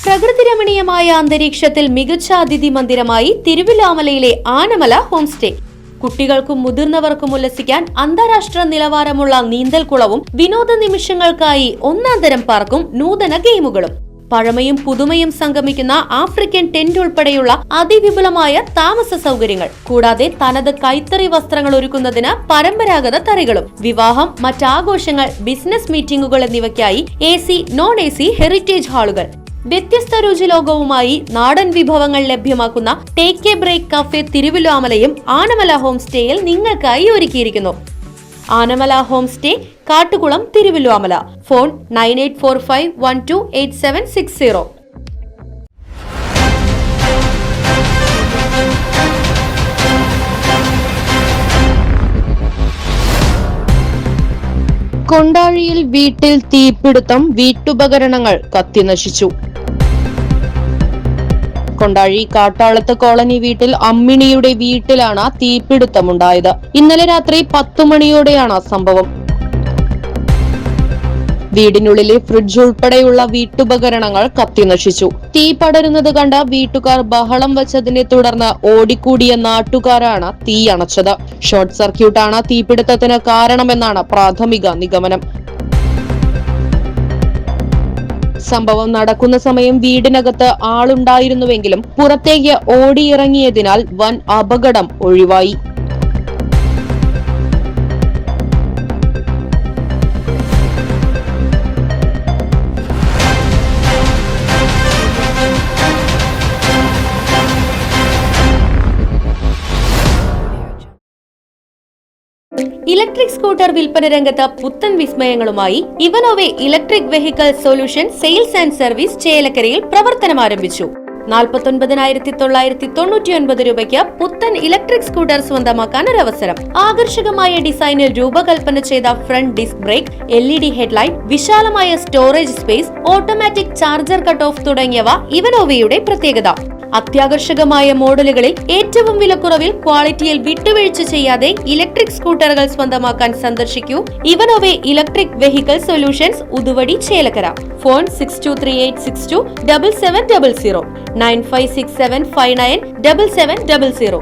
പ്രകൃതിരമണീയമായ അന്തരീക്ഷത്തിൽ മികച്ച അതിഥി മന്ദിരമായി തിരുവില്ലാമലയിലെ ആനമല ഹോം സ്റ്റേ. കുട്ടികൾക്കും മുതിർന്നവർക്കും ഉല്ലസിക്കാൻ അന്താരാഷ്ട്ര നിലവാരമുള്ള നീന്തൽക്കുളവും വിനോദ നിമിഷങ്ങൾക്കായി ഒന്നാന്തരം പാർക്കും നൂതന ഗെയിമുകളും. പഴമയും പുതുമയും സംഗമിക്കുന്ന ആഫ്രിക്കൻ ടെന്റ് ഉൾപ്പെടെയുള്ള അതിവിപുലമായ താമസ സൗകര്യങ്ങൾ, കൂടാതെ തനത് കൈത്തറി വസ്ത്രങ്ങൾ ഒരുക്കുന്നതിന് പരമ്പരാഗത തറികളും. വിവാഹം, മറ്റാഘോഷങ്ങൾ, ബിസിനസ് മീറ്റിംഗുകൾ എന്നിവയ്ക്കായി AC, non-AC ഹെറിറ്റേജ് ഹാളുകൾ. വ്യത്യസ്ത രുചിലോകവുമായി നാടൻ വിഭവങ്ങൾ ലഭ്യമാക്കുന്ന ടേക്ക് എ ബ്രേക്ക് കഫേ തിരുവില്ലാമലയും ആനമല ഹോം സ്റ്റേയിൽ നിങ്ങൾക്കായി ഒരുക്കിയിരിക്കുന്നു. Anamala homestay, Kattukulam, Thiruvilwamala. Phone 9845128760. കൊണ്ടാഴിയിൽ വീട്ടിൽ തീപിടുത്തം, വീട്ടുപകരണങ്ങൾ കത്തിനശിച്ചു. കൊണ്ടാഴി കാട്ടാളത്ത് കോളനി വീട്ടിൽ അമ്മിണിയുടെ വീട്ടിലാണ് തീപിടുത്തമുണ്ടായത്. ഇന്നലെ രാത്രി 10 മണിയോടെയാണ് സംഭവം. വീടിനുള്ളിലെ ഫ്രിഡ്ജ് ഉൾപ്പെടെയുള്ള വീട്ടുപകരണങ്ങൾ കത്തിനശിച്ചു. തീ പടരുന്നത് കണ്ട വീട്ടുകാർ ബഹളം വച്ചതിനെ തുടർന്ന് ഓടിക്കൂടിയ നാട്ടുകാരാണ് തീ അണച്ചത്. ഷോർട്ട് സർക്യൂട്ടാണ് തീപിടുത്തത്തിന് കാരണമെന്നാണ് പ്രാഥമിക നിഗമനം. സംഭവം നടക്കുന്ന സമയം വീടിനകത്ത് ആളുണ്ടായിരുന്നുവെങ്കിലും പുറത്തേക്ക് ഓടിയിറങ്ങിയതിനാൽ വൻ അപകടം ഒഴിവായി. ഇലക്ട്രിക് സ്കൂട്ടർ വിൽപ്പന രംഗത്ത് പുത്തൻ വിസ്മയങ്ങളുമായി ഇവനോവെ electric vehicle solution sales and service ചേലക്കരയിൽ പ്രവർത്തനം ആരംഭിച്ചു. 49,999 രൂപയ്ക്ക് പുത്തൻ ഇലക്ട്രിക് സ്കൂട്ടർ സ്വന്തമാക്കാൻ ഒരവസരം. ആകർഷകമായ ഡിസൈനിൽ രൂപകൽപ്പന ചെയ്ത front disc brake, LED headlight, വിശാലമായ storage space, automatic charger cut off തുടങ്ങിയവ ഇവനോവയുടെ പ്രത്യേകത. അത്യാകർഷകമായ മോഡലുകളിൽ ഏറ്റവും വിലക്കുറവിൽ ക്വാളിറ്റിയിൽ വിട്ടുവീഴ്ച ചെയ്യാതെ ഇലക്ട്രിക് സ്കൂട്ടറുകൾ സ്വന്തമാക്കാൻ സന്ദർശിക്കൂ ഇവനോവെ electric vehicle solutions, Uduvadi, Chelakkara. Phone 6238627700, 9567597700.